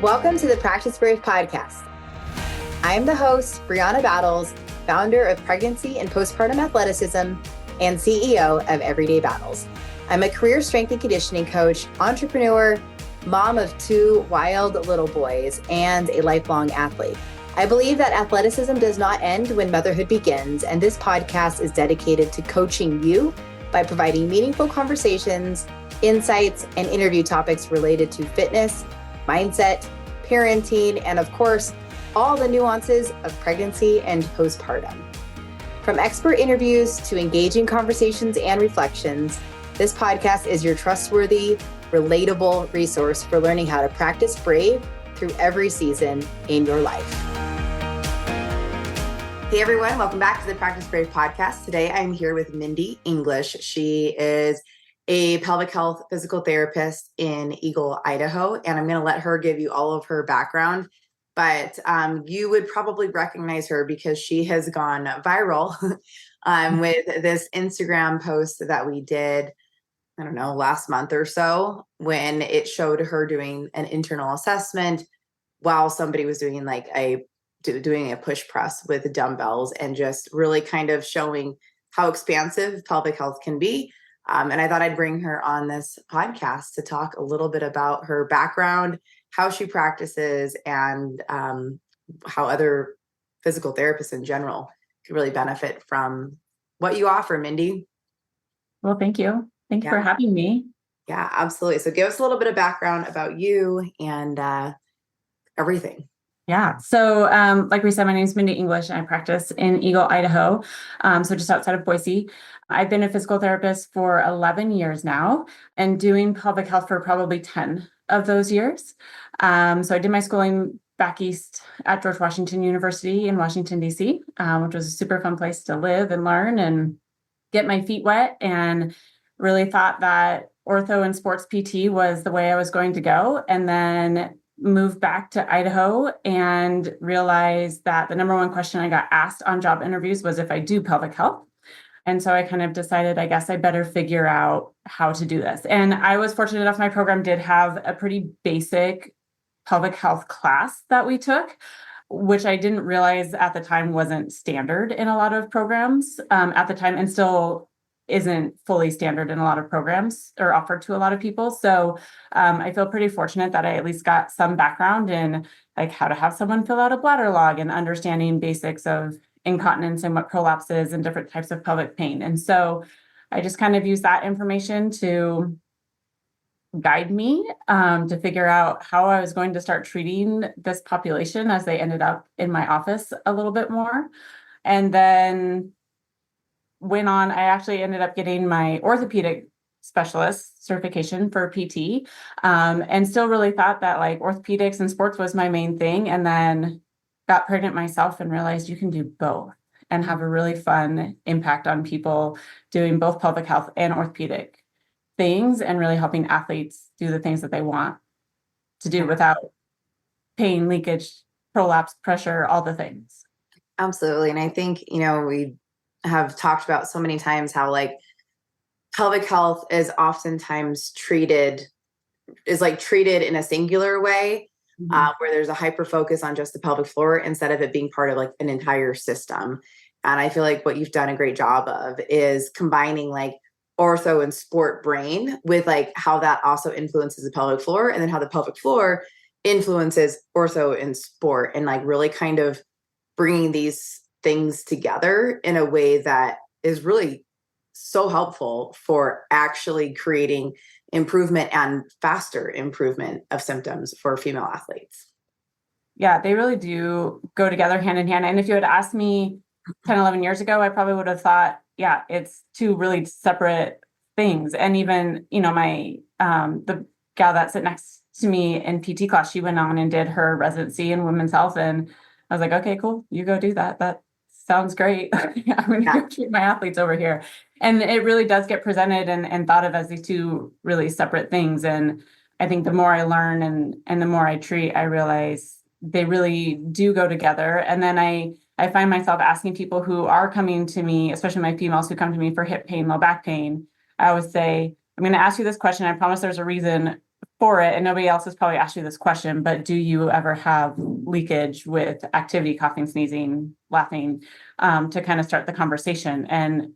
Welcome to the Practice Brave podcast. I am the host, Brianna Battles, founder of Pregnancy and Postpartum Athleticism and CEO of Everyday Battles. I'm a career strength and conditioning coach, entrepreneur, mom of 2 wild little boys, and a lifelong athlete. I believe that athleticism does not end when motherhood begins, and this podcast is dedicated to coaching you by providing meaningful conversations, insights, and interview topics related to fitness, mindset, parenting, and of course, all the nuances of pregnancy and postpartum. From expert interviews to engaging conversations and reflections, this podcast is your trustworthy, relatable resource for learning how to practice brave through every season in your life. Hey everyone, welcome back to the Practice Brave podcast. Today I'm here with Mindy English. She is a pelvic health physical therapist in Eagle, Idaho, and I'm going to let her give you all of her background. But you would probably recognize her because she has gone viral with this Instagram post that we did, I don't know, last month or so, when it showed her doing an internal assessment while somebody was doing doing a push press with dumbbells and just really kind of showing how expansive pelvic health can be. And I thought I'd bring her on this podcast to talk a little bit about her background, how she practices, and how other physical therapists in general could really benefit from what you offer, Mindy. Well, thank you. Thank you for having me. Yeah, absolutely. So give us a little bit of background about you and everything. Yeah. So like we said, my name is Mindy English and I practice in Eagle, Idaho. So just outside of Boise. I've been a physical therapist for 11 years now and doing pelvic health for probably 10 of those years. So I did my schooling back east at George Washington University in Washington, D.C., which was a super fun place to live and learn and get my feet wet, and really thought that ortho and sports PT was the way I was going to go. And then moved back to Idaho and realized that the number one question I got asked on job interviews was if I do pelvic health. And so I kind of decided, I guess I better figure out how to do this. And I was fortunate enough, my program did have a pretty basic pelvic health class that we took, which I didn't realize at the time wasn't standard in a lot of programs at the time, and still isn't fully standard in a lot of programs or offered to a lot of people. So I feel pretty fortunate that I at least got some background in like how to have someone fill out a bladder log and understanding basics of incontinence and what prolapse is and different types of pelvic pain. And so I just kind of use that information to guide me to figure out how I was going to start treating this population as they ended up in my office a little bit more. And then went on, I actually ended up getting my orthopedic specialist certification for PT, and still really thought that like orthopedics and sports was my main thing. And then got pregnant myself and realized you can do both and have a really fun impact on people doing both pelvic health and orthopedic things and really helping athletes do the things that they want to do without pain, leakage, prolapse, pressure, all the things. Absolutely. And I think, we have talked about so many times how like pelvic health is oftentimes treated in a singular way, where there's a hyper focus on just the pelvic floor instead of it being part of like an entire system. And I feel like what you've done a great job of is combining like ortho and sport brain with like how that also influences the pelvic floor, and then how the pelvic floor influences ortho and sport, and like really kind of bringing these things together in a way that is really so helpful for actually creating improvement and faster improvement of symptoms for female athletes. Yeah, they really do go together hand in hand. And if you had asked me 10, 11 years ago, I probably would have thought, yeah, it's two really separate things. And even, my, the gal that sat next to me in PT class, she went on and did her residency in women's health. And I was like, okay, cool. You go do that. That sounds great. I'm going to go treat my athletes over here. And it really does get presented and thought of as these two really separate things. And I think the more I learn and the more I treat, I realize they really do go together. And then I find myself asking people who are coming to me, especially my females who come to me for hip pain, low back pain. I always say, I'm going to ask you this question. I promise there's a reason for it, and nobody else has probably asked you this question, but do you ever have leakage with activity, coughing, sneezing, laughing, to kind of start the conversation? And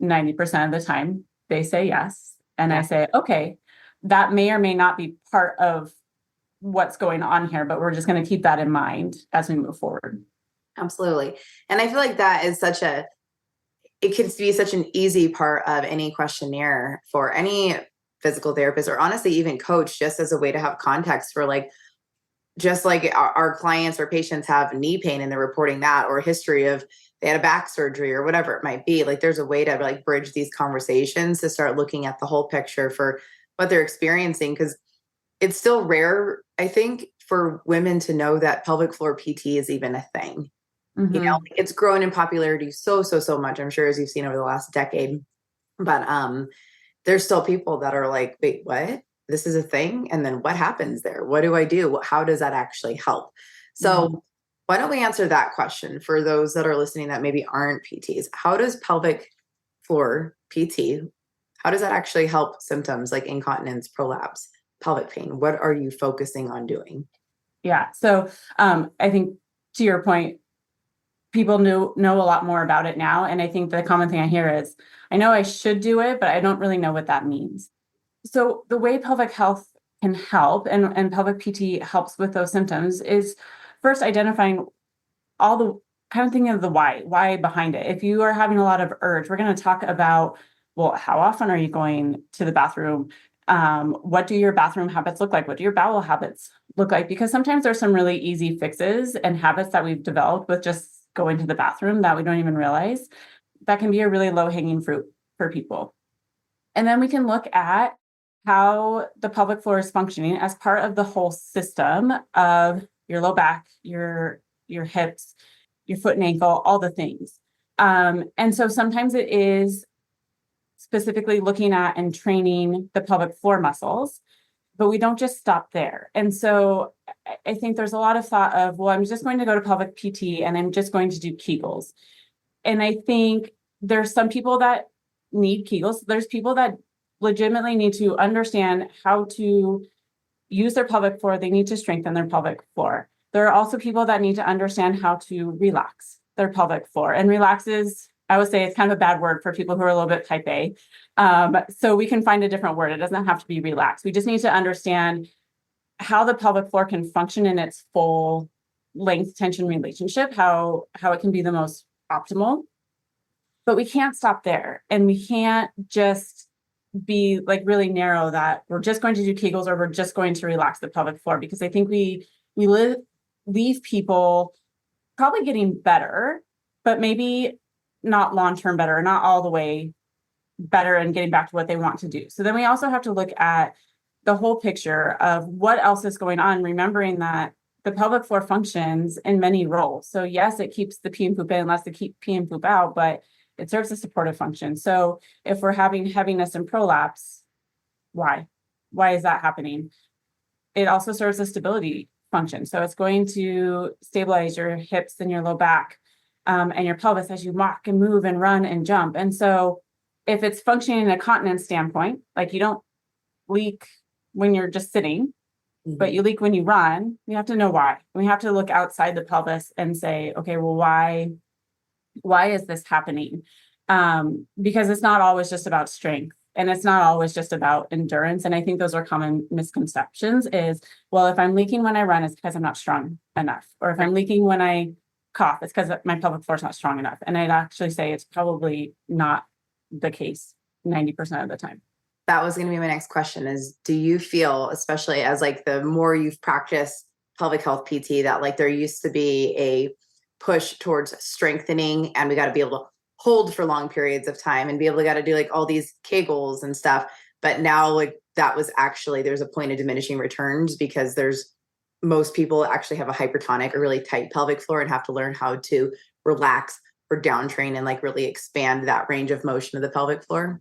90% of the time they say yes. And I say, okay, that may or may not be part of what's going on here, but we're just going to keep that in mind as we move forward. Absolutely. And I feel like that is it can be such an easy part of any questionnaire for any physical therapist, or honestly, even coach, just as a way to have context for like, just like our clients or patients have knee pain and they're reporting that, or history of they had a back surgery or whatever it might be. Like there's a way to like bridge these conversations to start looking at the whole picture for what they're experiencing. Because it's still rare, I think, for women to know that pelvic floor PT is even a thing. Mm-hmm. You know, it's grown in popularity so much, I'm sure, as you've seen over the last decade. But there's still people that are like, wait, what? This is a thing? And then what happens there? What do I do? How does that actually help? So why don't we answer that question for those that are listening that maybe aren't PTs? How does pelvic floor PT, how does that actually help symptoms like incontinence, prolapse, pelvic pain? What are you focusing on doing? Yeah. So I think to your point, people know a lot more about it now. And I think the common thing I hear is, I know I should do it, but I don't really know what that means. So the way pelvic health can help, and pelvic PT helps with those symptoms, is first identifying all the kind of thinking of the why behind it. If you are having a lot of urge, we're going to talk about, well, how often are you going to the bathroom? What do your bathroom habits look like? What do your bowel habits look like? Because sometimes there's some really easy fixes and habits that we've developed with just going to the bathroom that we don't even realize. That can be a really low-hanging fruit for people. And then we can look at how the pelvic floor is functioning as part of the whole system of your low back, your hips, your foot and ankle, all the things. And so sometimes it is specifically looking at and training the pelvic floor muscles, but we don't just stop there. And so I think there's a lot of thought of, well, I'm just going to go to pelvic PT and I'm just going to do Kegels. And I think there's some people that need Kegels. There's people that legitimately need to understand how to use their pelvic floor. They need to strengthen their pelvic floor. There are also people that need to understand how to relax their pelvic floor. And relax is, I would say, it's kind of a bad word for people who are a little bit type A. So we can find a different word. It doesn't have to be relax. We just need to understand how the pelvic floor can function in its full length tension relationship, how it can be the most optimal. But we can't stop there. And we can't just be like really narrow that we're just going to do Kegels or we're just going to relax the pelvic floor, because I think we leave people probably getting better, but maybe not long-term better, not all the way better and getting back to what they want to do. So then we also have to look at the whole picture of what else is going on, remembering that the pelvic floor functions in many roles. So yes, it keeps the pee and poop in, lets the keep pee and poop out, but it serves a supportive function. So if we're having heaviness and prolapse, why? Why is that happening? It also serves a stability function. So it's going to stabilize your hips and your low back, and your pelvis as you walk and move and run and jump. And so if it's functioning in a continence standpoint, like you don't leak when you're just sitting, but you leak when you run, we have to know why. We have to look outside the pelvis and say, okay, well, why is this happening? Because it's not always just about strength, and it's not always just about endurance. And I think those are common misconceptions is, well, if I'm leaking when I run, it's because I'm not strong enough. Or if I'm leaking when I cough, it's because my pelvic floor is not strong enough. And I'd actually say it's probably not the case 90% of the time. That was going to be my next question is, do you feel, especially as like the more you've practiced pelvic health PT, that like there used to be a push towards strengthening and we got to be able to hold for long periods of time and be able to got to do like all these Kegels and stuff. But now like that was actually, there's a point of diminishing returns because most people actually have a hypertonic or really tight pelvic floor and have to learn how to relax or downtrain and like really expand that range of motion of the pelvic floor.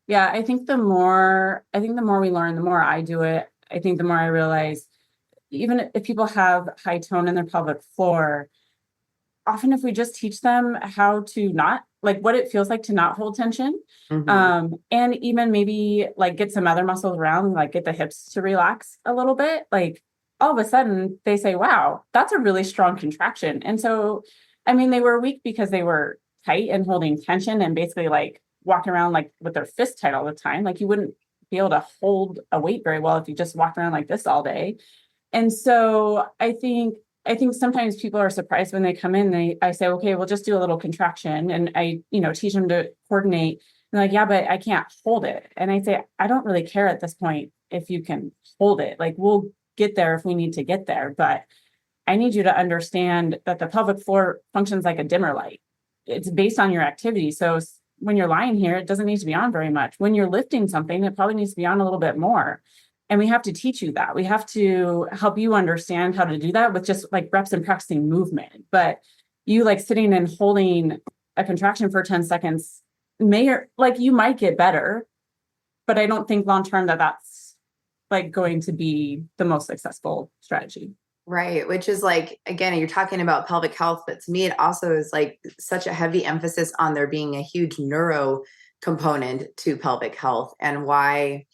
Yeah, I think the more we learn, the more I do it, I think the more I realize, even if people have high tone in their pelvic floor, often if we just teach them how to not like what it feels like to not hold tension. Mhm. And even maybe like get some other muscles around, like get the hips to relax a little bit. Like all of a sudden they say, wow, that's a really strong contraction. And so, I mean, they were weak because they were tight and holding tension and basically like walking around like with their fist tight all the time. Like you wouldn't be able to hold a weight very well if you just walked around like this all day. And so I think sometimes people are surprised when they come in. I say, okay, we'll just do a little contraction, and I teach them to coordinate. And like, yeah, but I can't hold it. And I say, I don't really care at this point if you can hold it. Like we'll get there if we need to get there, but I need you to understand that the pelvic floor functions like a dimmer light. It's based on your activity. So when you're lying here, it doesn't need to be on very much. When you're lifting something, it probably needs to be on a little bit more. And we have to teach you that. We have to help you understand how to do that with just like reps and practicing movement. But you like sitting and holding a contraction for 10 seconds you might get better, but I don't think long term that that's like going to be the most successful strategy. Right. Which is like, again, you're talking about pelvic health, but to me, it also is like such a heavy emphasis on there being a huge neuro component to pelvic health, and why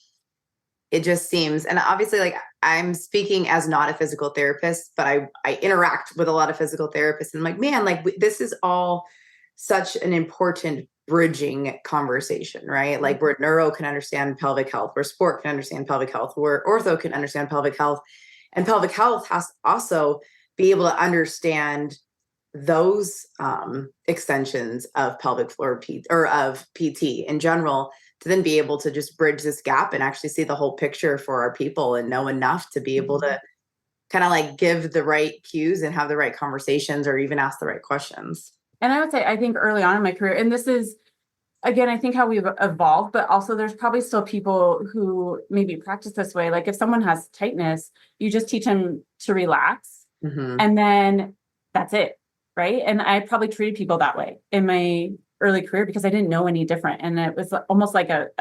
it just seems, and obviously like I'm speaking as not a physical therapist, but I interact with a lot of physical therapists, and I'm like, man, like this is all such an important bridging conversation, right? Like where neuro can understand pelvic health, where sport can understand pelvic health, where ortho can understand pelvic health, and pelvic health has to also be able to understand those extensions of pelvic floor or of PT in general, to then be able to just bridge this gap and actually see the whole picture for our people and know enough to be able to kind of like give the right cues and have the right conversations or even ask the right questions. And I would say, I think early on in my career, and this is, again, I think how we've evolved, but also there's probably still people who maybe practice this way. Like if someone has tightness, you just teach them to relax, and then that's it. Right. And I probably treated people that way in my early career because I didn't know any different. And it was almost like a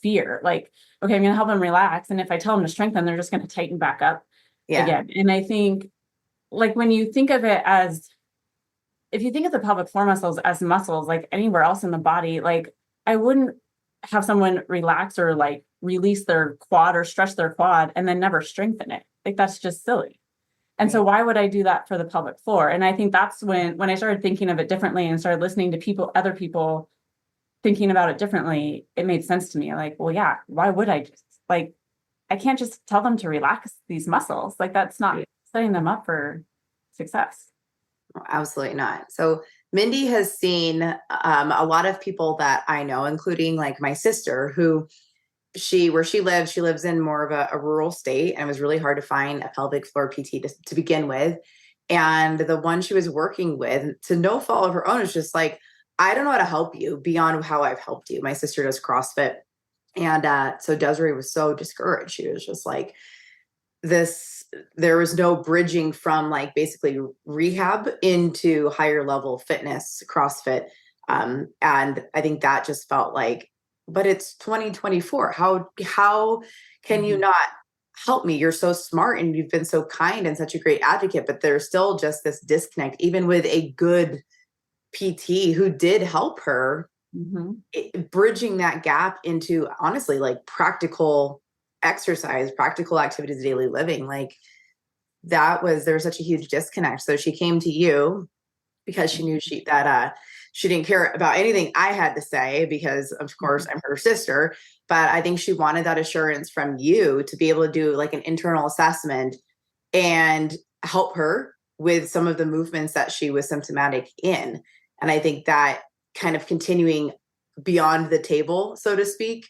fear, like, okay, I'm going to help them relax. And if I tell them to strengthen, they're just going to tighten back up again. And I think like when you think of it as, if you think of the pelvic floor muscles as muscles, like anywhere else in the body, like I wouldn't have someone relax or like release their quad or stretch their quad and then never strengthen it. Like that's just silly. And so why would I do that for the pelvic floor? And I think that's when I started thinking of it differently and started listening to other people thinking about it differently, it made sense to me. Like, well, yeah, why would I just like, I can't just tell them to relax these muscles. Like that's not setting them up for success. Absolutely not. So Mindy has seen a lot of people that I know, including like my sister, who where she lives in more of a rural state, and it was really hard to find a pelvic floor PT to begin with. And the one she was working with, to no fault of her own, is just like, I don't know how to help you beyond how I've helped you. My sister does CrossFit. And so Desiree was so discouraged. She was just like, there was no bridging from like basically rehab into higher level fitness, CrossFit. And I think that just felt like, but it's 2024. How can you not help me? You're so smart and you've been so kind and such a great advocate, but there's still just this disconnect, even with a good PT who did help her, bridging that gap into honestly like practical exercise, practical activities of daily living. Like there's such a huge disconnect. So she came to you because she knew she didn't care about anything I had to say, because of course I'm her sister, but I think she wanted that assurance from you to be able to do like an internal assessment and help her with some of the movements that she was symptomatic in. And I think that kind of continuing beyond the table, so to speak,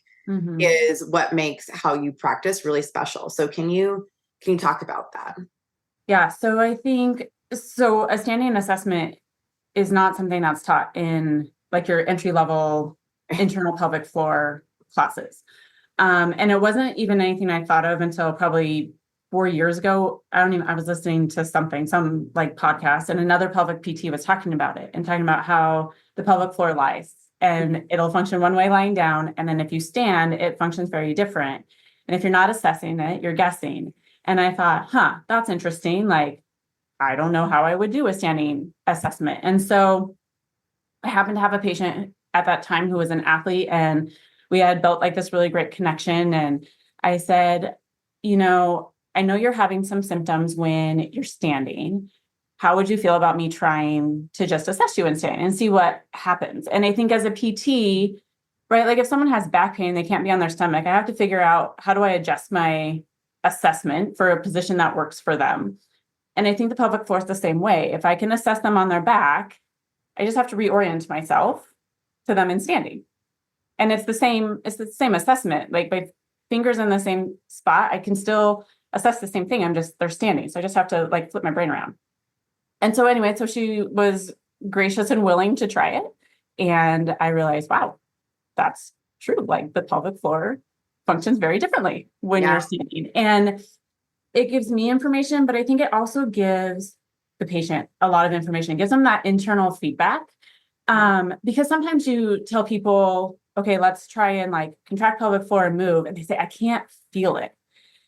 is what makes how you practice really special. So can you talk about that? Yeah. So I think, a standing assessment is not something that's taught in like your entry level internal pelvic floor classes. And it wasn't even anything I thought of until probably 4 years ago. I was listening to some like podcast, and another pelvic PT was talking about it and talking about how the pelvic floor lies, and it'll function one way lying down. And then if you stand, it functions very different. And if you're not assessing it, you're guessing. And I thought, that's interesting. Like, I don't know how I would do a standing assessment. And so I happened to have a patient at that time who was an athlete, and we had built like this really great connection. And I said, I know you're having some symptoms when you're standing. How would you feel about me trying to just assess you in standing and see what happens? And I think as a PT, right, like if someone has back pain, they can't be on their stomach, I have to figure out how do I adjust my assessment for a position that works for them. And I think the pelvic floor is the same way. If I can assess them on their back, I just have to reorient myself to them in standing. And it's the same assessment. Like my fingers in the same spot, I can still assess the same thing. They're standing. So I just have to like flip my brain around. And so anyway, so she was gracious and willing to try it. And I realized, wow, that's true. Like the pelvic floor functions very differently when you're standing. And it gives me information, but I think it also gives the patient a lot of information. It gives them that internal feedback. Because sometimes you tell people, okay, let's try and like contract pelvic floor and move. And they say, I can't feel it.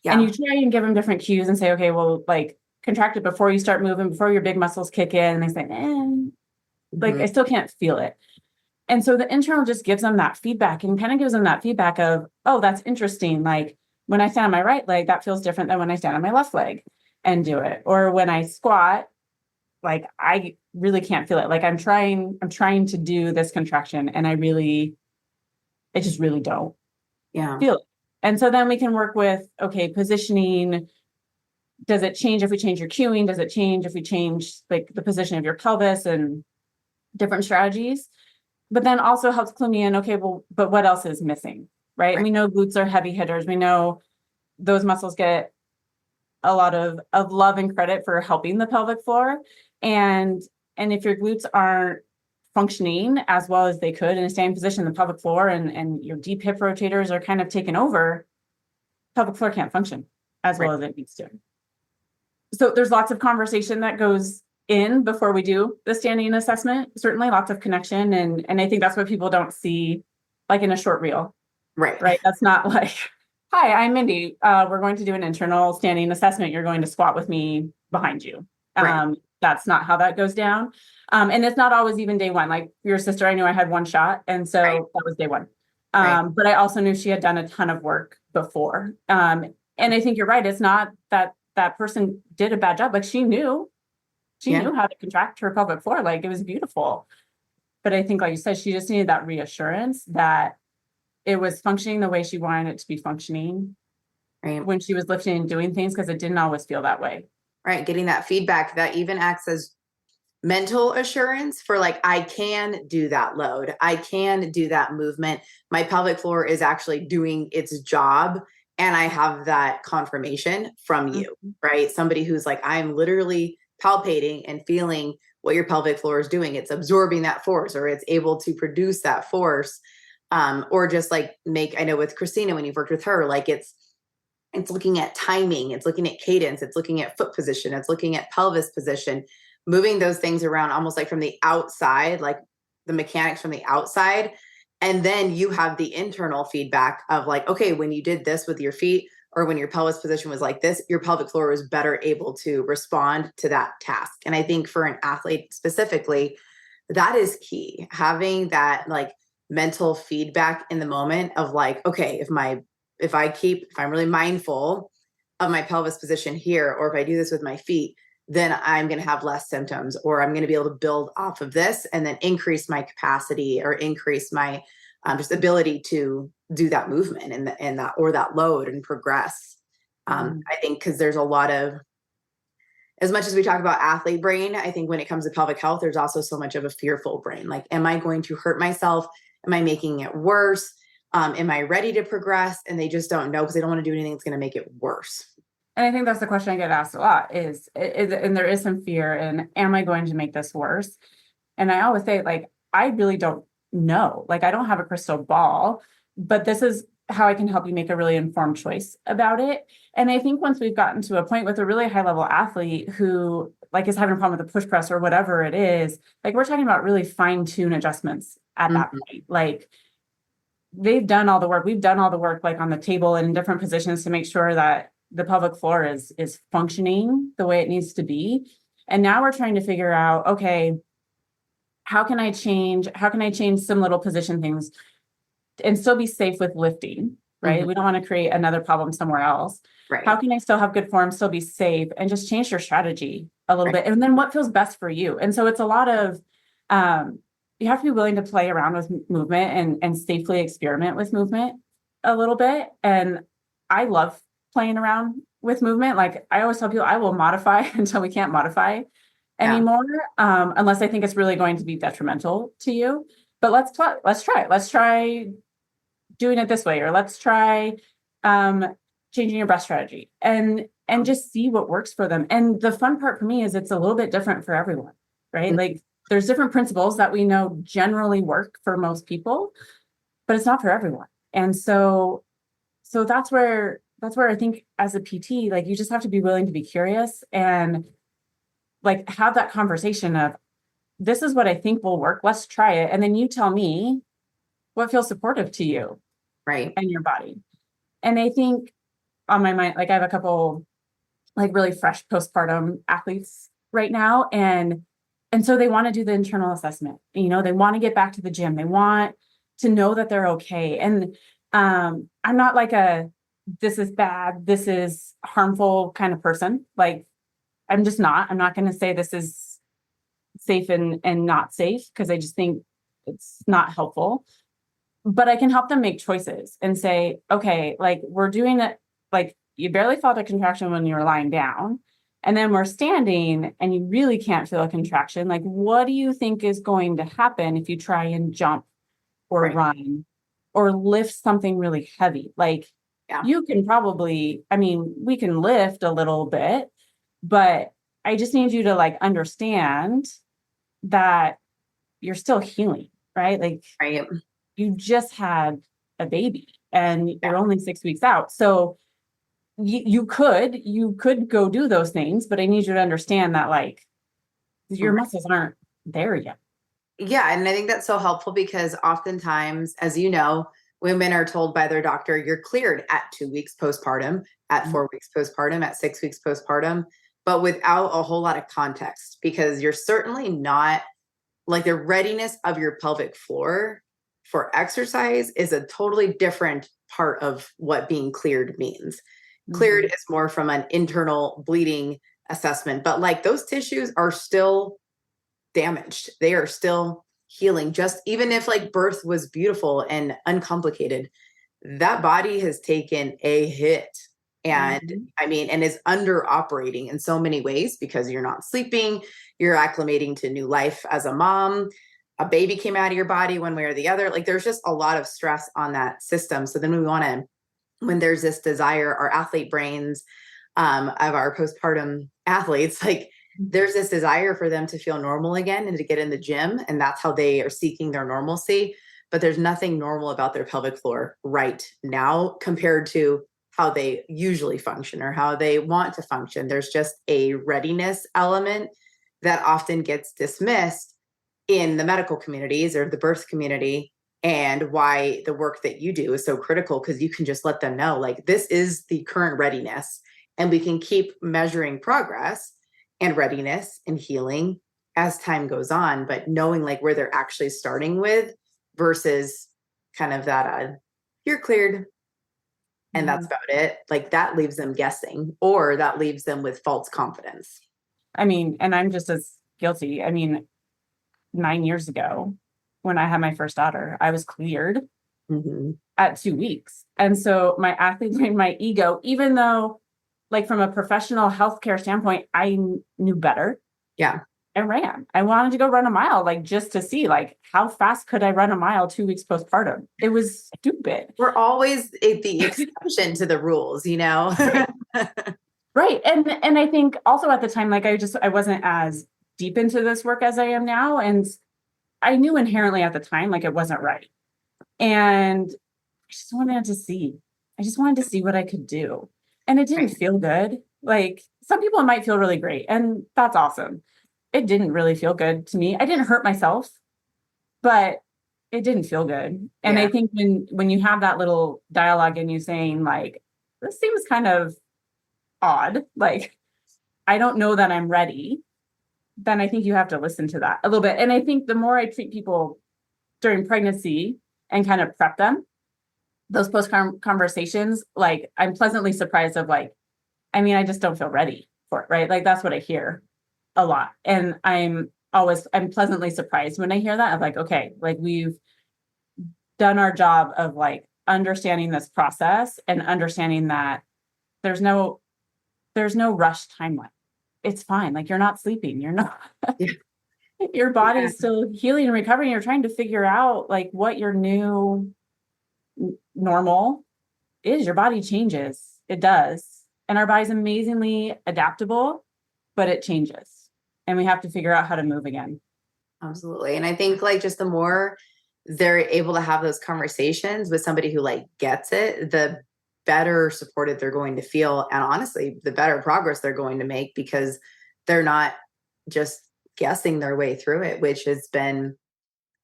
Yeah. And you try and give them different cues and say, okay, well, like contract it before you start moving, before your big muscles kick in. And they say, like, I still can't feel it. And so the internal just gives them that feedback and kind of gives them that feedback of, oh, that's interesting. Like when I stand on my right leg, that feels different than when I stand on my left leg and do it. Or when I squat, like I really can't feel it. Like I'm trying to do this contraction and I just really don't feel it. And so then we can work with, okay, positioning. Does it change if we change your cueing? Does it change if we change like the position of your pelvis and different strategies? But then also helps clue me in, okay, well, but what else is missing, right? We know glutes are heavy hitters. We know those muscles get a lot of love and credit for helping the pelvic floor. And if your glutes aren't functioning as well as they could in a standing position in the pelvic floor and your deep hip rotators are kind of taken over, pelvic floor can't function as well as it needs to. So there's lots of conversation that goes in before we do the standing assessment, certainly lots of connection. And I think that's what people don't see like in a short reel. Right. That's not like, hi, I'm Mindy. We're going to do an internal standing assessment. You're going to squat with me behind you. That's not how that goes down. And it's not always even day one. Like your sister, I knew I had one shot. And so that was day one. But I also knew she had done a ton of work before. And I think you're right. It's not that person did a bad job. Like she knew how to contract her pelvic floor. Like it was beautiful. But I think, like you said, she just needed that reassurance that it was functioning the way she wanted it to be functioning when she was lifting and doing things, because it didn't always feel that way. Right. Getting that feedback that even acts as mental assurance for like, I can do that load. I can do that movement. My pelvic floor is actually doing its job. And I have that confirmation from you, right? Somebody who's like, I'm literally palpating and feeling what your pelvic floor is doing. It's absorbing that force, or it's able to produce that force. Or just like I know with Christina, when you've worked with her, like it's looking at timing, it's looking at cadence, it's looking at foot position, it's looking at pelvis position, moving those things around almost like from the outside, like the mechanics from the outside. And then you have the internal feedback of like, okay, when you did this with your feet, or when your pelvis position was like this, your pelvic floor was better able to respond to that task. And I think for an athlete specifically, that is key. Having that like mental feedback in the moment of like, okay, if I'm really mindful of my pelvis position here, or if I do this with my feet, then I'm going to have less symptoms, or I'm going to be able to build off of this and then increase my capacity or increase my just ability to do that movement and that load and progress. I think because there's a lot of, as much as we talk about athlete brain, I think when it comes to pelvic health, there's also so much of a fearful brain. Like, am I going to hurt myself? Am I making it worse? Am I ready to progress? And they just don't know because they don't want to do anything that's going to make it worse. And I think that's the question I get asked a lot is, and there is some fear in, am I going to make this worse? And I always say, like, I really don't know. Like, I don't have a crystal ball, but this is how I can help you make a really informed choice about it. And I think once we've gotten to a point with a really high level athlete who like is having a problem with the push press or whatever it is, like we're talking about really fine tune adjustments at that point. Like they've done all the work. We've done all the work like on the table and in different positions to make sure that the pelvic floor is functioning the way it needs to be. And now we're trying to figure out, okay, how can I change some little position things and still be safe with lifting, right? Mhm. We don't want to create another problem somewhere else. Right. How can I still have good form, still be safe, and just change your strategy a little Right. bit? And then what feels best for you? And so it's a lot of, you have to be willing to play around with movement and safely experiment with movement a little bit. And I love playing around with movement. Like I always tell people, I will modify until we can't modify Yeah. anymore, unless I think it's really going to be detrimental to you. But let's try it. Let's try doing it this way, or let's try changing your breath strategy and just see what works for them. And the fun part for me is it's a little bit different for everyone, right? Mhm. Like there's different principles that we know generally work for most people, but it's not for everyone. And so that's where I think as a PT, like you just have to be willing to be curious and like have that conversation of this is what I think will work. Let's try it. And then you tell me what feels supportive to you Right. and your body. And I think on my mind, like I have a couple like really fresh postpartum athletes right now. And so they want to do the internal assessment. You know, they want to get back to the gym. They want to know that they're okay. And I'm not like a this is bad, this is harmful kind of person. Like I'm just not. I'm not going to say this is safe and not safe because I just think it's not helpful. But I can help them make choices and say, okay, like we're doing it, like you barely felt a contraction when you were lying down. And then we're standing and you really can't feel a contraction. Like, what do you think is going to happen if you try and jump or Right. run or lift something really heavy? Like, Yeah. you can probably, I mean, we can lift a little bit, but I just need you to like understand that you're still healing, right? Like, Right. you just had a baby and you're Yeah. only 6 weeks out. So you could go do those things, but I need you to understand that like your muscles aren't there yet. Yeah, and I think that's so helpful because oftentimes, as you know, women are told by their doctor, you're cleared at 2 weeks postpartum, at 4 weeks postpartum, at 6 weeks postpartum, but without a whole lot of context because you're certainly not like the readiness of your pelvic floor for exercise is a totally different part of what being cleared means. Cleared is more from an internal bleeding assessment, but like those tissues are still damaged. They are still healing. Just even if like birth was beautiful and uncomplicated, that body has taken a hit. And I mean, and is under operating in so many ways because you're not sleeping, you're acclimating to new life as a mom, a baby came out of your body one way or the other. Like there's just a lot of stress on that system. So then we want to, when there's this desire, our athlete brains of our postpartum athletes, like there's this desire for them to feel normal again and to get in the gym. And that's how they are seeking their normalcy. But there's nothing normal about their pelvic floor right now compared to how they usually function or how they want to function. There's just a readiness element that often gets dismissed in the medical communities or the birth community, and why the work that you do is so critical because you can just let them know like this is the current readiness and we can keep measuring progress and readiness and healing as time goes on, but knowing like where they're actually starting with versus kind of that you're cleared and that's about it, like that leaves them guessing or that leaves them with false confidence. I mean, and I'm just as guilty. I mean, 9 years ago when I had my first daughter, I was cleared at 2 weeks. And so my athlete brain, my ego, even though like from a professional healthcare standpoint, I knew better. Yeah. I ran. I wanted to go run a mile, like just to see like how fast could I run a mile 2 weeks postpartum? It was stupid. We're always the exception to the rules, you know? Right. And I think also at the time, like I wasn't as deep into this work as I am now. And I knew inherently at the time, like it wasn't right. And I just wanted to see. I just wanted to see what I could do. And it didn't feel good. Like some people it might feel really great. And that's awesome. It didn't really feel good to me. I didn't hurt myself, but it didn't feel good. And I think when you have that little dialogue in you saying like, this seems kind of odd. Like, I don't know that I'm ready. then I think you have to listen to that a little bit. And I think the more I treat people during pregnancy and kind of prep them, those post conversations, like I'm pleasantly surprised of like, I mean, I just don't feel ready for it, right? Like that's what I hear a lot. And I'm pleasantly surprised when I hear that of like, okay, like we've done our job of like understanding this process and understanding that there's no rush timeline. It's fine. Like you're not sleeping. You're not, Yeah. your body's still healing and recovering. You're trying to figure out like what your new normal is. Your body changes. It does. And our body's amazingly adaptable, but it changes. And we have to figure out how to move again. Absolutely. And I think like just the more they're able to have those conversations with somebody who like gets it, the better supported they're going to feel. And honestly, the better progress they're going to make because they're not just guessing their way through it, which has been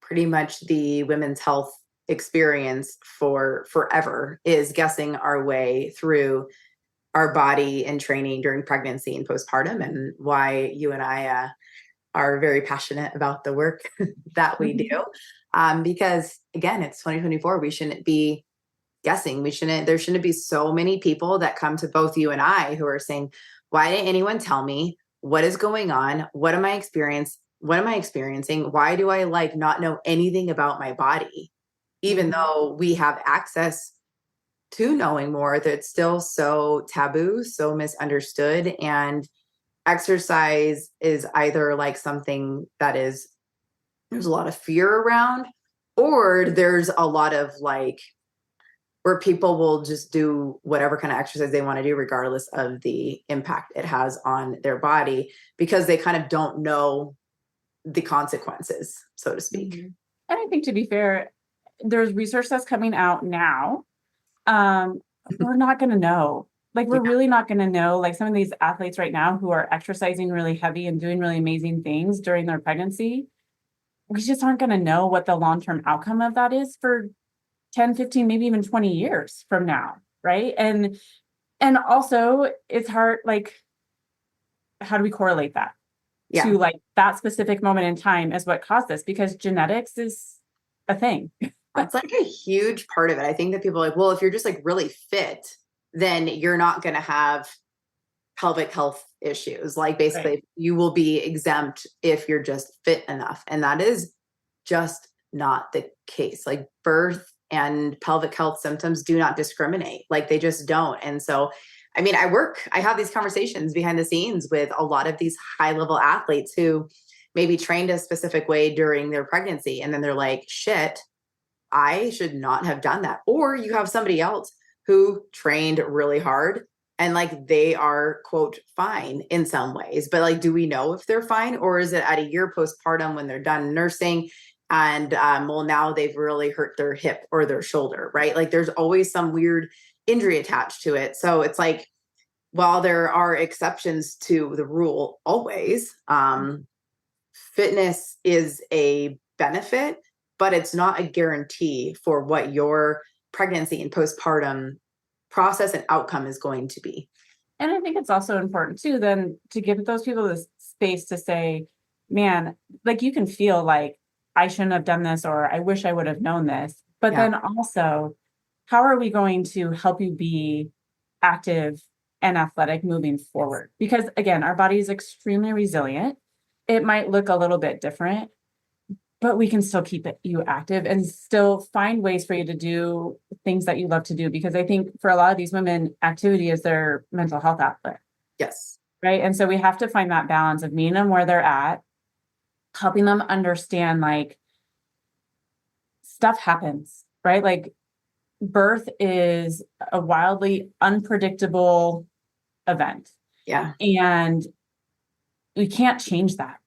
pretty much the women's health experience for forever, is guessing our way through our body and training during pregnancy and postpartum, and why you and I are very passionate about the work that we do. Because again, it's 2024. We shouldn't be guessing. There shouldn't be so many people that come to both you and I who are saying, why didn't anyone tell me what is going on? What am I experiencing? Why do I like not know anything about my body? Even though we have access to knowing more, that's still so taboo, so misunderstood. And exercise is either like something that there's a lot of fear around, or there's a lot of like where people will just do whatever kind of exercise they want to do regardless of the impact it has on their body, because they kind of don't know the consequences, so to speak. And I think, to be fair, there's research that's coming out now. We're not going to know. Like, we're really not going to know. Like some of these athletes right now who are exercising really heavy and doing really amazing things during their pregnancy, we just aren't going to know what the long-term outcome of that is for 10, 15, maybe even 20 years from now. Right. And also it's hard. Like, how do we correlate that to like that specific moment in time as what caused this? Because genetics is a thing. That's like a huge part of it. I think that people are like, well, if you're just like really fit, then you're not going to have pelvic health issues. Like basically you will be exempt if you're just fit enough. And that is just not the case. Like birth and pelvic health symptoms do not discriminate. Like they just don't. And so, I mean, I have these conversations behind the scenes with a lot of these high level athletes who maybe trained a specific way during their pregnancy. And then they're like, shit, I should not have done that. Or you have somebody else who trained really hard and like they are quote fine in some ways, but like, do we know if they're fine, or is it at a year postpartum when they're done nursing and well, now they've really hurt their hip or their shoulder, right? Like there's always some weird injury attached to it. So it's like, while there are exceptions to the rule always, fitness is a benefit, but it's not a guarantee for what your pregnancy and postpartum process and outcome is going to be. And I think it's also important too, then, to give those people the space to say, man, like you can feel like I shouldn't have done this, or I wish I would have known this. But then also, how are we going to help you be active and athletic moving forward? Because again, our body is extremely resilient. It might look a little bit different, but we can still keep you active and still find ways for you to do things that you love to do. Because I think for a lot of these women, activity is their mental health outlet. Yes. Right. And so we have to find that balance of meeting them where they're at, helping them understand like stuff happens, right? Like birth is a wildly unpredictable event. Yeah. And we can't change that.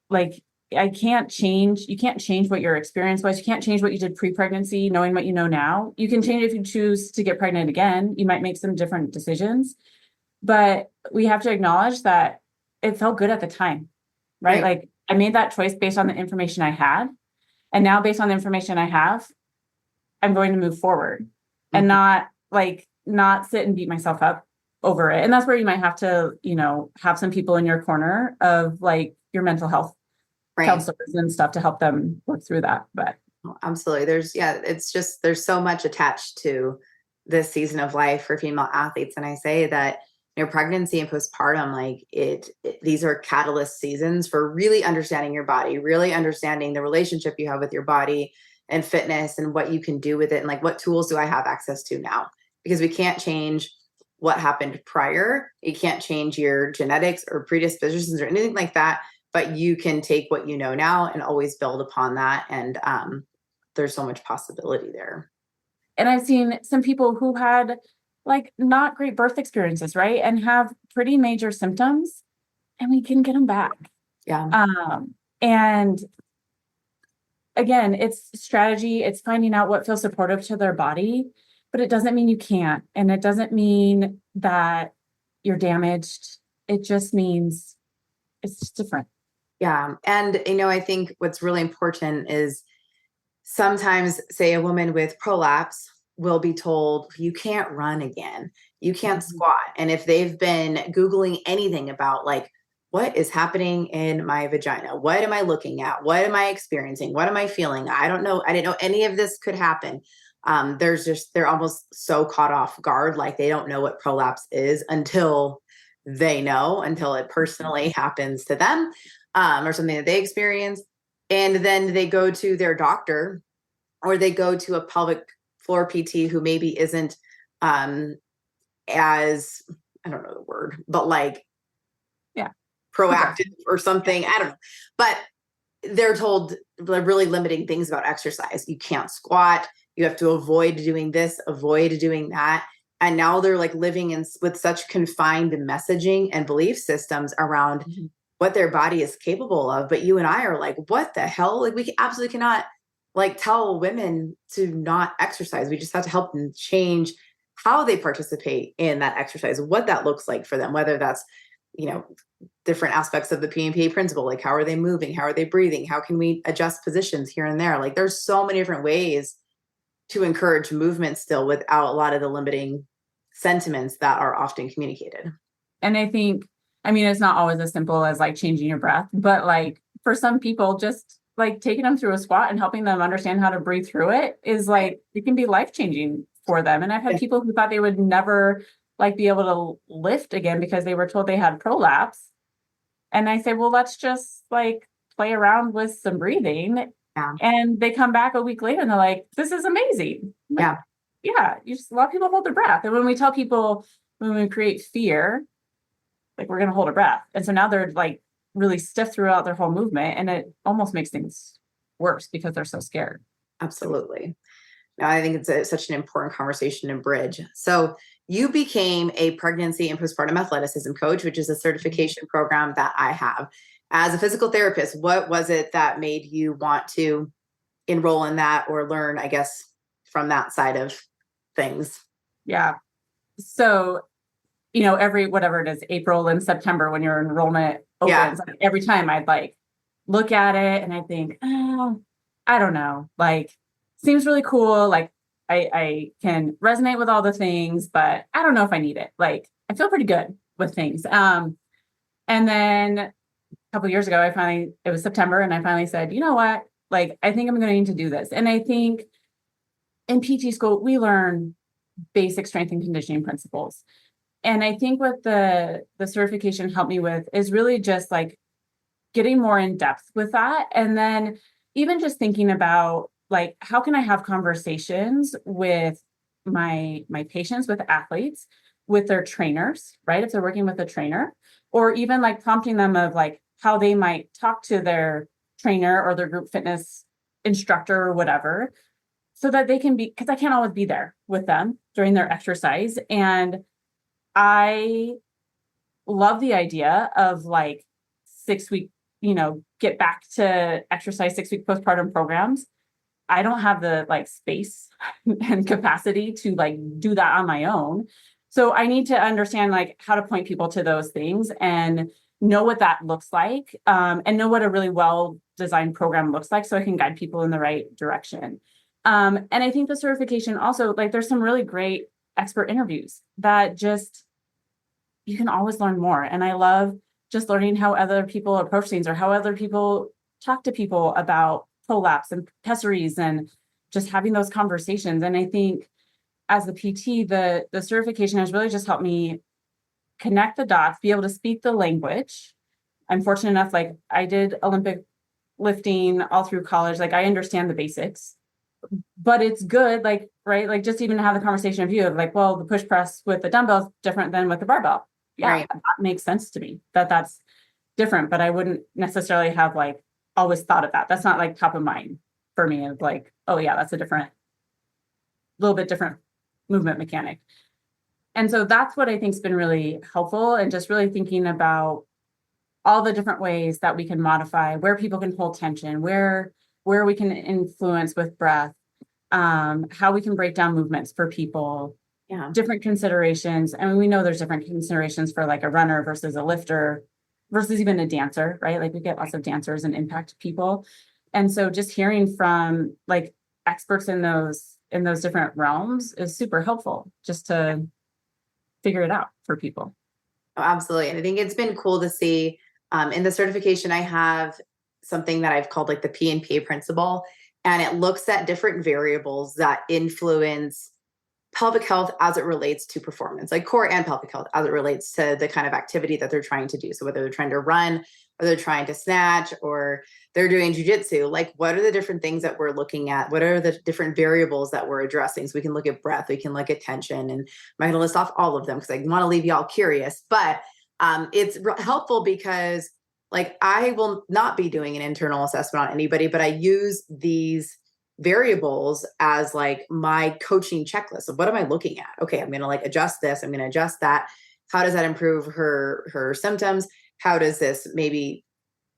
Like, you can't change what your experience was. You can't change what you did pre-pregnancy, knowing what you know now. You can change if you choose to get pregnant again. You might make some different decisions, but we have to acknowledge that it felt good at the time, right? Like I made that choice based on the information I had. And now based on the information I have, I'm going to move forward and not sit and beat myself up over it. And that's where you might have to, have some people in your corner of like your mental health counselors and stuff to help them work through that. But absolutely. It's just, there's so much attached to this season of life for female athletes. And I say that, pregnancy and postpartum, like these are catalyst seasons for really understanding your body, really understanding the relationship you have with your body and fitness and what you can do with it. And like, what tools do I have access to now? Because we can't change what happened prior. You can't change your genetics or predispositions or anything like that, but you can take what you know now and always build upon that. And there's so much possibility there. And I've seen some people who had like not great birth experiences, right? And have pretty major symptoms, and we can get them back. Yeah. And again, it's strategy. It's finding out what feels supportive to their body, but it doesn't mean you can't. And it doesn't mean that you're damaged. It just means it's just different. Yeah. And, I think what's really important is sometimes, say, a woman with prolapse will be told, you can't run again, you can't squat. And if they've been Googling anything about like, what is happening in my vagina? What am I looking at? What am I experiencing? What am I feeling? I don't know. I didn't know any of this could happen. They're almost so caught off guard. Like they don't know what prolapse is until it personally happens to them, or something that they experience. And then they go to their doctor or they go to a pelvic floor PT who maybe isn't as, I don't know the word, but like, proactive or something. I don't know. But they're told really limiting things about exercise. You can't squat. You have to avoid doing this, avoid doing that. And now they're like living with such confined messaging and belief systems around what their body is capable of. But you and I are like, what the hell? Like we absolutely cannot like tell women to not exercise. We just have to help them change how they participate in that exercise, what that looks like for them, whether that's, different aspects of the P&P principle, like how are they moving? How are they breathing? How can we adjust positions here and there? Like there's so many different ways to encourage movement still without a lot of the limiting sentiments that are often communicated. And I think, it's not always as simple as like changing your breath, but like for some people, just like taking them through a squat and helping them understand how to breathe through it is like, it can be life-changing for them. And I've had people who thought they would never like be able to lift again because they were told they had prolapse. And I say, well, let's just like play around with some breathing. Yeah. And they come back a week later and they're like, this is amazing. Like, yeah. A lot of people hold their breath. And when we tell people, when we create fear, like we're going to hold a breath. And so now they're like really stiff throughout their whole movement. And it almost makes things worse because they're so scared. Absolutely. No, I think it's such an important conversation to bridge. So you became a pregnancy and postpartum athleticism coach, which is a certification program that I have. As a physical therapist, what was it that made you want to enroll in that or learn, I guess, from that side of things? Yeah. So, every, whatever it is, April and September, when your enrollment opens, every time I'd like look at it and I think, oh, I don't know, like, seems really cool. Like I can resonate with all the things, but I don't know if I need it. Like I feel pretty good with things. And then a couple of years ago, it was September and I finally said, you know what? Like, I think I'm going to need to do this. And I think in PT school, we learn basic strength and conditioning principles. And I think what the certification helped me with is really just like getting more in depth with that. And then even just thinking about like, how can I have conversations with my patients, with athletes, with their trainers, right? If they're working with a trainer, or even like prompting them of like how they might talk to their trainer or their group fitness instructor or whatever, so that they can be, because I can't always be there with them during their exercise. And I love the idea of like 6-week, get back to exercise 6-week postpartum programs. I don't have the like space and capacity to like do that on my own. So I need to understand like how to point people to those things and know what that looks like, and know what a really well-designed program looks like so I can guide people in the right direction. And I think the certification also, like there's some really great expert interviews that just you can always learn more. And I love just learning how other people approach things or how other people talk to people about prolapse and pessaries and just having those conversations. And I think as the PT, the certification has really just helped me connect the dots, be able to speak the language. I'm fortunate enough, like I did Olympic lifting all through college. Like I understand the basics, but it's good, like, right? Like just even have the conversation of you of like, well, the push press with the dumbbell is different than with the barbell. Yeah, Right. that makes sense to me that's different, but I wouldn't necessarily have like always thought of that. That's not like top of mind for me of like, oh yeah, that's a little bit different movement mechanic. And so that's what I think's been really helpful, and just really thinking about all the different ways that we can modify, where people can hold tension, where we can influence with breath, how we can break down movements for people, different considerations. I mean, we know there's different considerations for like a runner versus a lifter versus even a dancer, right? Like we get lots of dancers and impact people. And so just hearing from like experts in those different realms is super helpful just to figure it out for people. Oh, absolutely. And I think it's been cool to see in the certification, I have something that I've called like the P&P principle, and it looks at different variables that influence pelvic health as it relates to performance, like core and pelvic health as it relates to the kind of activity that they're trying to do. So whether they're trying to run or they're trying to snatch or they're doing jujitsu, like what are the different things that we're looking at? What are the different variables that we're addressing? So we can look at breath, we can look at tension, and I'm not going to list off all of them because I want to leave y'all curious, but it's helpful because like I will not be doing an internal assessment on anybody, but I use these variables as like my coaching checklist of what am I looking at? Okay, I'm going to like adjust this. I'm going to adjust that. How does that improve her symptoms? How does this maybe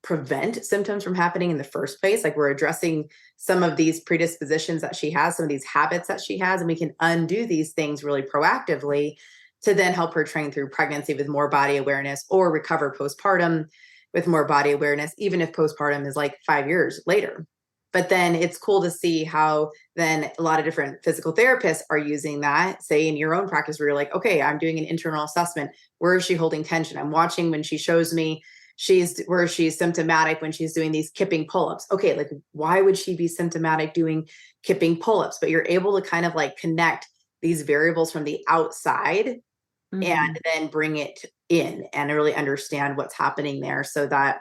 prevent symptoms from happening in the first place? Like we're addressing some of these predispositions that she has, some of these habits that she has, and we can undo these things really proactively to then help her train through pregnancy with more body awareness or recover postpartum with more body awareness, even if postpartum is like 5 years later. But then it's cool to see how then a lot of different physical therapists are using that, say in your own practice where you're like, okay, I'm doing an internal assessment. Where is she holding tension? I'm watching when she shows me she's symptomatic when she's doing these kipping pull-ups. Okay, like why would she be symptomatic doing kipping pull-ups? But you're able to kind of like connect these variables from the outside and then bring it in and really understand what's happening there so that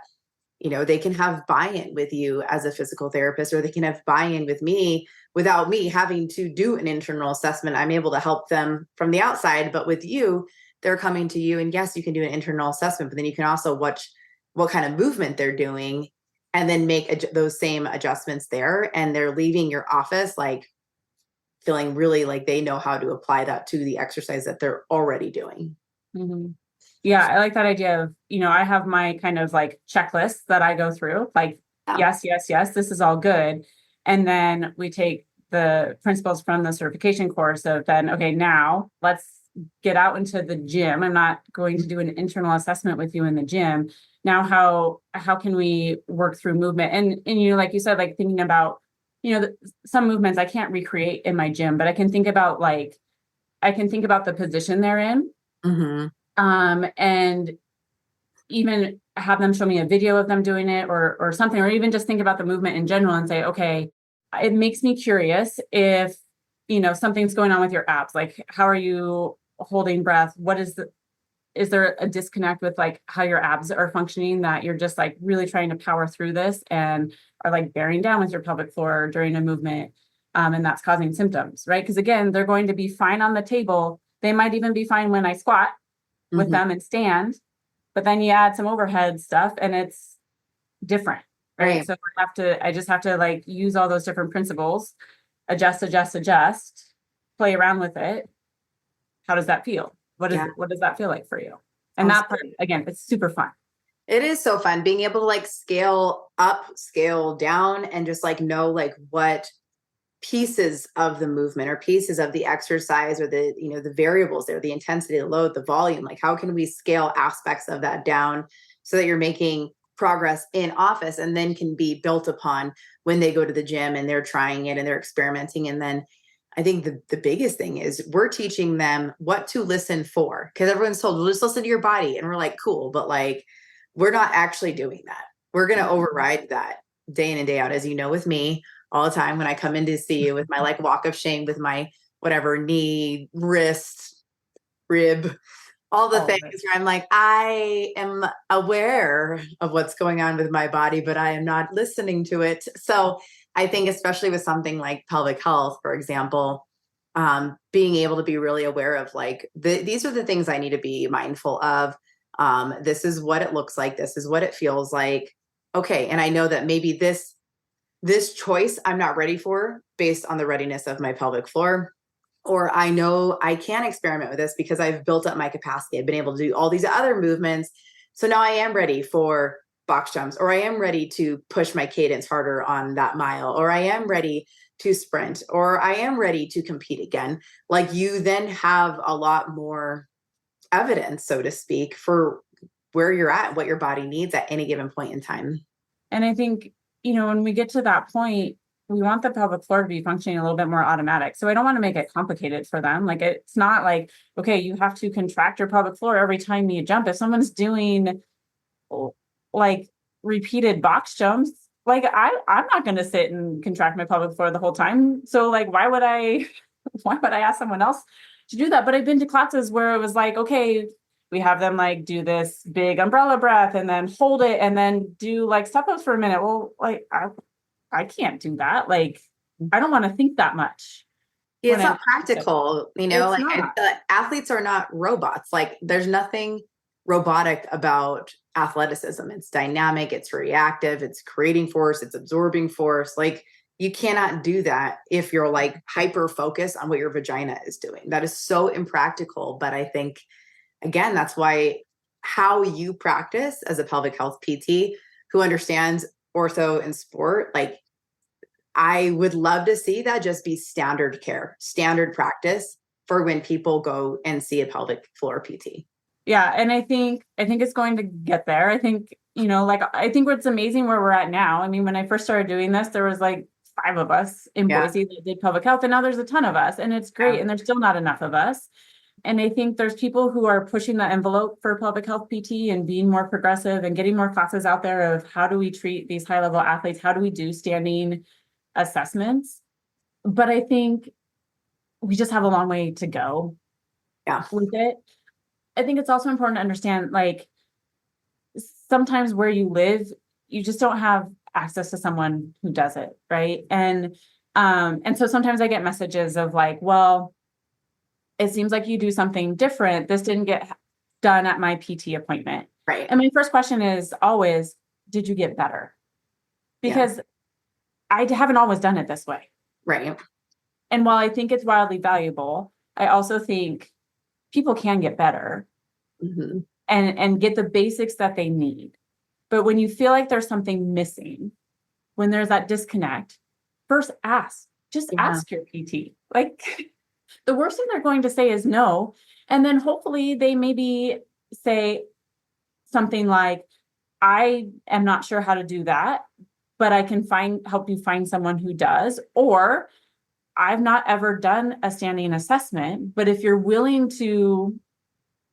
they can have buy-in with you as a physical therapist, or they can have buy-in with me without me having to do an internal assessment. I'm able to help them from the outside, but with you, they're coming to you, and yes, you can do an internal assessment, but then you can also watch what kind of movement they're doing and then make those same adjustments there. And they're leaving your office like feeling really like they know how to apply that to the exercise that they're already doing. Yeah, I like that idea of, I have my kind of like checklist that I go through, like, yes, this is all good. And then we take the principles from the certification course of then, okay, now let's get out into the gym. I'm not going to do an internal assessment with you in the gym. Now, how can we work through movement? And like you said, like thinking about, some movements I can't recreate in my gym, but I can think about the position they're in. And even have them show me a video of them doing it or something, or even just think about the movement in general and say, okay, it makes me curious if, something's going on with your abs. Like, how are you holding breath? Is there a disconnect with like how your abs are functioning that you're just like really trying to power through this and are like bearing down with your pelvic floor during a movement? And that's causing symptoms, right? Because again, they're going to be fine on the table. They might even be fine when I squat with them and stand, but then you add some overhead stuff and it's different, right? So I just have to like use all those different principles, adjust, play around with it. How does that feel? What does that feel like for you? And that part, again, it's super fun. It is so fun being able to like scale up, scale down, and just like know like what pieces of the movement or pieces of the exercise or the the variables there, the intensity, the load, the volume, like how can we scale aspects of that down so that you're making progress in office and then can be built upon when they go to the gym and they're trying it and they're experimenting, and then I think the biggest thing is we're teaching them what to listen for, because everyone's told, well, just listen to your body. And we're like, cool. But like, we're not actually doing that. We're going to override that day in and day out, as you know, with me all the time when I come in to see you with my like walk of shame with my whatever knee, wrist, rib, all the things where I'm like, I am aware of what's going on with my body, but I am not listening to it. So I think especially with something like pelvic health, for example, being able to be really aware of like, these are the things I need to be mindful of. This is what it looks like. This is what it feels like. Okay. And I know that maybe this choice I'm not ready for based on the readiness of my pelvic floor. Or I know I can experiment with this because I've built up my capacity. I've been able to do all these other movements. So now I am ready for box jumps, or I am ready to push my cadence harder on that mile, or I am ready to sprint, or I am ready to compete again. Like, you then have a lot more evidence, so to speak, for where you're at, what your body needs at any given point in time. And I think, when we get to that point, we want the pelvic floor to be functioning a little bit more automatic. So I don't want to make it complicated for them. Like, it's not like, okay, you have to contract your pelvic floor every time you jump. If someone's doing like repeated box jumps, like I'm not going to sit and contract my pelvic floor the whole time. So like, why would I ask someone else to do that? But I've been to classes where it was like, okay, we have them like do this big umbrella breath and then hold it and then do like step ups for a minute. Well, like I can't do that. Like, I don't want to think that much. It's not practical, like athletes are not robots. Like, there's nothing robotic about athleticism. It's dynamic, it's reactive, it's creating force, it's absorbing force. Like, you cannot do that if you're like hyper focused on what your vagina is doing. That is so impractical. But I think, again, that's why how you practice as a pelvic health PT who understands ortho and sport, like, I would love to see that just be standard care, standard practice for when people go and see a pelvic floor PT. Yeah. And I think it's going to get there. I think, I think it's amazing where we're at now. I mean, when I first started doing this, there was like 5 of us in Boise that did pelvic health, and now there's a ton of us, and it's great. And there's still not enough of us. And I think there's people who are pushing the envelope for pelvic health PT and being more progressive and getting more classes out there of how do we treat these high level athletes? How do we do standing assessments? But I think we just have a long way to go with it. I think it's also important to understand, like, sometimes where you live, you just don't have access to someone who does it, right? And so sometimes I get messages of like, well, it seems like you do something different. This didn't get done at my PT appointment. Right. And my first question is always, did you get better? Because I haven't always done it this way. Right. And while I think it's wildly valuable, I also think people can get better and get the basics that they need. But when you feel like there's something missing, when there's that disconnect, first ask your PT. Like, the worst thing they're going to say is no. And then hopefully they maybe say something like, I am not sure how to do that, but I can help you find someone who does. Or, I've not ever done a standing assessment, but if you're willing to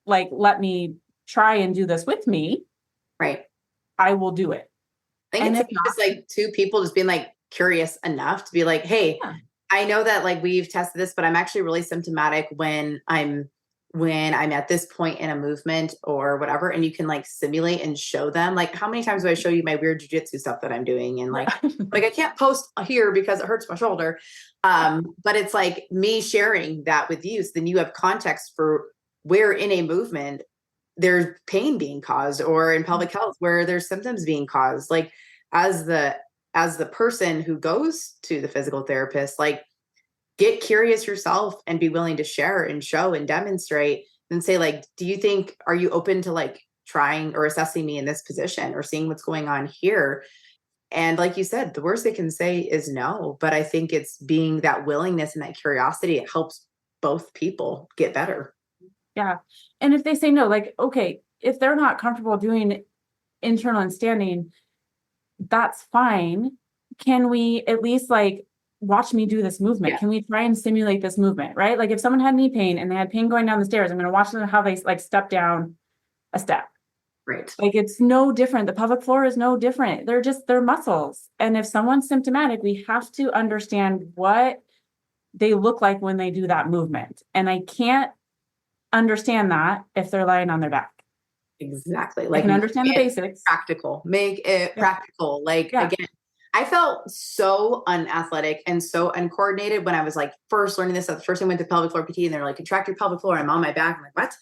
like, let me try and do this with me, right, I will do it. I think it's just like 2 people just being like curious enough to be like, hey, I know that like we've tested this, but I'm actually really symptomatic when I'm at this point in a movement or whatever. And you can like simulate and show them, like, how many times do I show you my weird jujitsu stuff that I'm doing? And like, like, I can't post here because it hurts my shoulder. But it's like me sharing that with you. So then you have context for where in a movement there's pain being caused, or in pelvic health where there's symptoms being caused. Like, as the person who goes to the physical therapist, like, get curious yourself and be willing to share and show and demonstrate and say, like, are you open to like trying or assessing me in this position or seeing what's going on here? And like you said, the worst they can say is no. But I think it's being that willingness and that curiosity, it helps both people get better. Yeah. And if they say no, like, okay, if they're not comfortable doing internal and standing, that's fine. Can we at least like watch me do this movement. Yeah. Can we try and simulate this movement? Right. Like if someone had knee pain and they had pain going down the stairs, I'm going to watch them how they like step down a step. Right. Like it's no different. The pelvic floor is no different. They're muscles. And if someone's symptomatic, we have to understand what they look like when they do that movement. And I can't understand that if they're lying on their back. Exactly. I Like can understand the basics. make it Yeah. practical. Like Yeah. again, I felt so unathletic and so uncoordinated when I was like first learning this. The first time I went to pelvic floor PT and they're like, contract your pelvic floor. I'm on my back. I'm like, what?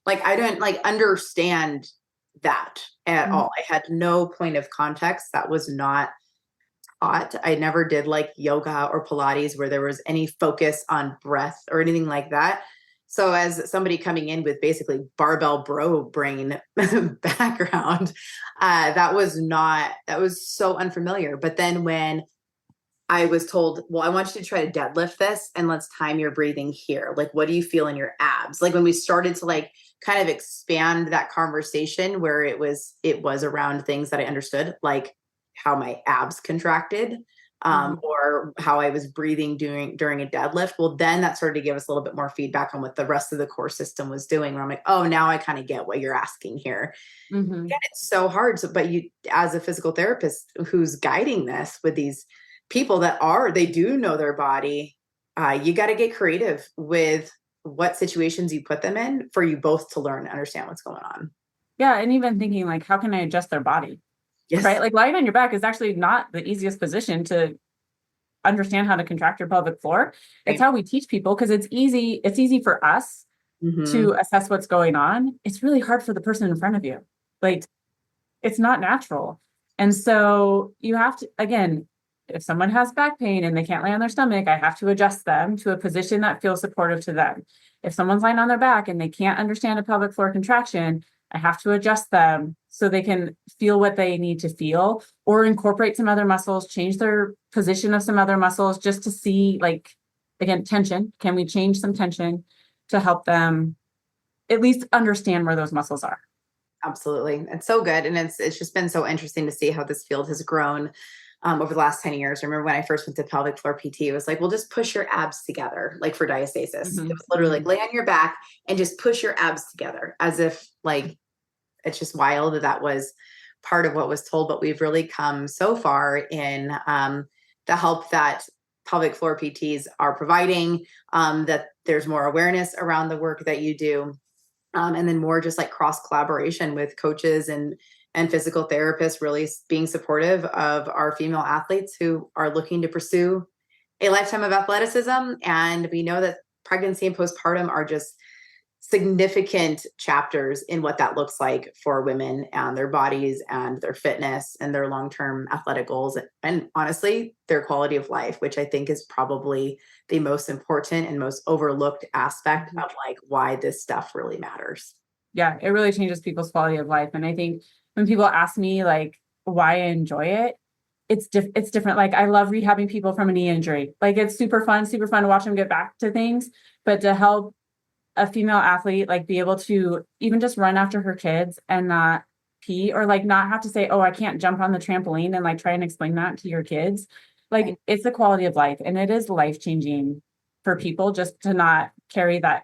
Like, I don't like understand that at all. I had no point of context. That was not taught. I never did like yoga or Pilates where there was any focus on breath or anything like that. So as somebody coming in with basically barbell bro brain background, that was so unfamiliar. But then when I was told, well, I want you to try to deadlift this and let's time your breathing here. Like, what do you feel in your abs? Like when we started to like kind of expand that conversation where it was around things that I understood, like how my abs contracted, or how I was breathing during a deadlift. Well, then that started to give us a little bit more feedback on what the rest of the core system was doing. Where I'm like, oh, now I kind of get what you're asking here. Again, it's so hard. So, but you, as a physical therapist who's guiding this with these people they do know their body, you got to get creative with what situations you put them in for you both to learn and understand what's going on. Yeah. And even thinking like, how can I adjust their body? Yes. Right. Like lying on your back is actually not the easiest position to understand how to contract your pelvic floor. It's how we teach people because it's easy for us to assess what's going on. It's really hard for the person in front of you. Like it's not natural. And so you have to, again, if someone has back pain and they can't lay on their stomach, I have to adjust them to a position that feels supportive to them. If someone's lying on their back and they can't understand a pelvic floor contraction, I have to adjust them so they can feel what they need to feel or incorporate some other muscles, change their position of some other muscles just to see, like, again, tension. Can we change some tension to help them at least understand where those muscles are? Absolutely. It's so good. And it's just been so interesting to see how this field has grown over the last 10 years. I remember when I first went to pelvic floor PT, it was like, well, just push your abs together, like for diastasis. It was literally like lay on your back and just push your abs together as if like, it's just wild that was part of what was told. But we've really come so far in the help that pelvic floor PTs are providing, that there's more awareness around the work that you do. And then more just like cross collaboration with coaches and physical therapists, really being supportive of our female athletes who are looking to pursue a lifetime of athleticism. And we know that pregnancy and postpartum are just significant chapters in what that looks like for women and their bodies and their fitness and their long-term athletic goals. And honestly, their quality of life, which I think is probably the most important and most overlooked aspect of like why this stuff really matters. Yeah, it really changes people's quality of life. And I think when people ask me like why I enjoy it, it's different. Like I love rehabbing people from a knee injury. Like it's super fun to watch them get back to things, but to help a female athlete like be able to even just run after her kids and not pee or like not have to say, oh, I can't jump on the trampoline and like try and explain that to your kids. Like it's the quality of life and it is life-changing for people just to not carry that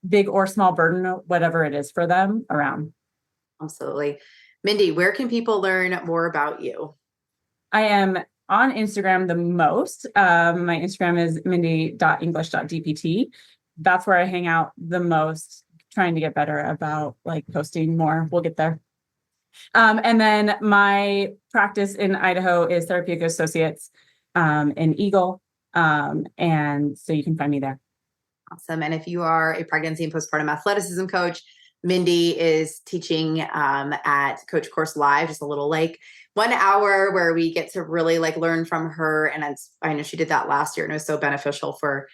big or small burden, whatever it is for them around. Absolutely. Mindy, where can people learn more about you? I am on Instagram the most. My Instagram is mindy.english.dpt. That's where I hang out the most, trying to get better about like posting more. We'll get there. And then my practice in Idaho is Therapeutic Associates in Eagle. And so you can find me there. Awesome. And if you are a pregnancy and postpartum athleticism coach, Mindy is teaching at Coach Course Live, just a little like 1 hour where we get to really like learn from her. And I know she did that last year and it was so beneficial for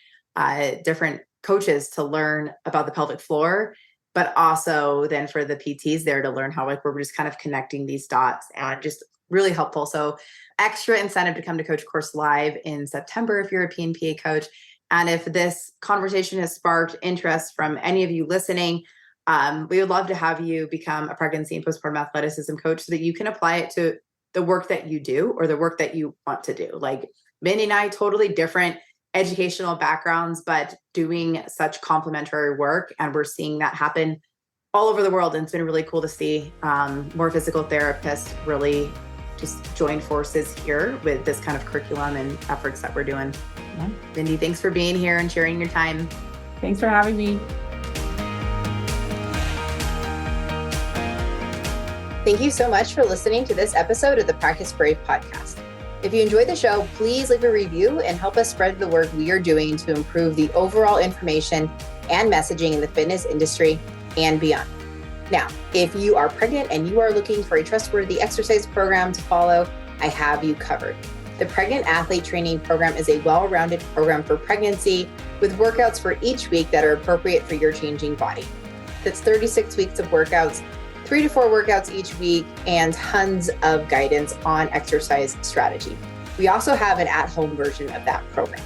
different coaches to learn about the pelvic floor, but also then for the PTs there to learn how like we're just kind of connecting these dots and just really helpful. So extra incentive to come to Coach Course Live in September if you're a PNPA coach. And if this conversation has sparked interest from any of you listening, we would love to have you become a pregnancy and postpartum athleticism coach so that you can apply it to the work that you do or the work that you want to do. Like Mindy and I, totally different educational backgrounds, but doing such complementary work. And we're seeing that happen all over the world. And it's been really cool to see more physical therapists really just join forces here with this kind of curriculum and efforts that we're doing. Yeah. Mindy, thanks for being here and sharing your time. Thanks for having me. Thank you so much for listening to this episode of the Practice Brave podcast. If you enjoyed the show, please leave a review and help us spread the work we are doing to improve the overall information and messaging in the fitness industry and beyond. Now, if you are pregnant and you are looking for a trustworthy exercise program to follow, I have you covered. The Pregnant Athlete Training Program is a well-rounded program for pregnancy with workouts for each week that are appropriate for your changing body. That's 36 weeks of workouts, 3 to 4 workouts each week, and tons of guidance on exercise strategy. We also have an at-home version of that program.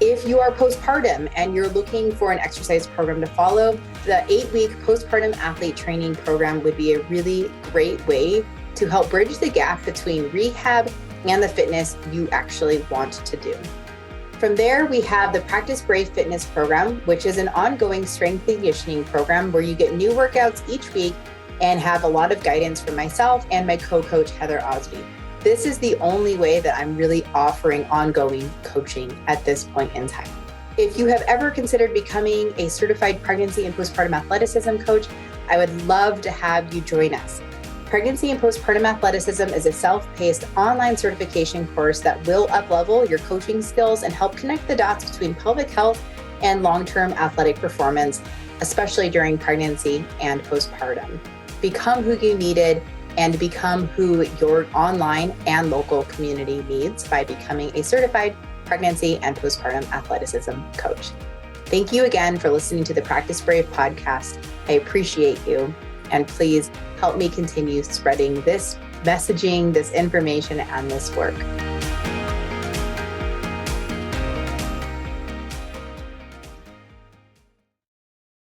If you are postpartum and you're looking for an exercise program to follow, the 8-week Postpartum Athlete Training Program would be a really great way to help bridge the gap between rehab and the fitness you actually want to do. From there, we have the Practice Brave Fitness Program, which is an ongoing strength and conditioning program where you get new workouts each week and have a lot of guidance from myself and my co-coach, Heather Osby. This is the only way that I'm really offering ongoing coaching at this point in time. If you have ever considered becoming a certified pregnancy and postpartum athleticism coach, I would love to have you join us. Pregnancy and Postpartum Athleticism is a self-paced online certification course that will up-level your coaching skills and help connect the dots between pelvic health and long-term athletic performance, especially during pregnancy and postpartum. Become who you needed and become who your online and local community needs by becoming a certified pregnancy and postpartum athleticism coach. Thank you again for listening to the Practice Brave podcast. I appreciate you, and please help me continue spreading this messaging, this information, and this work.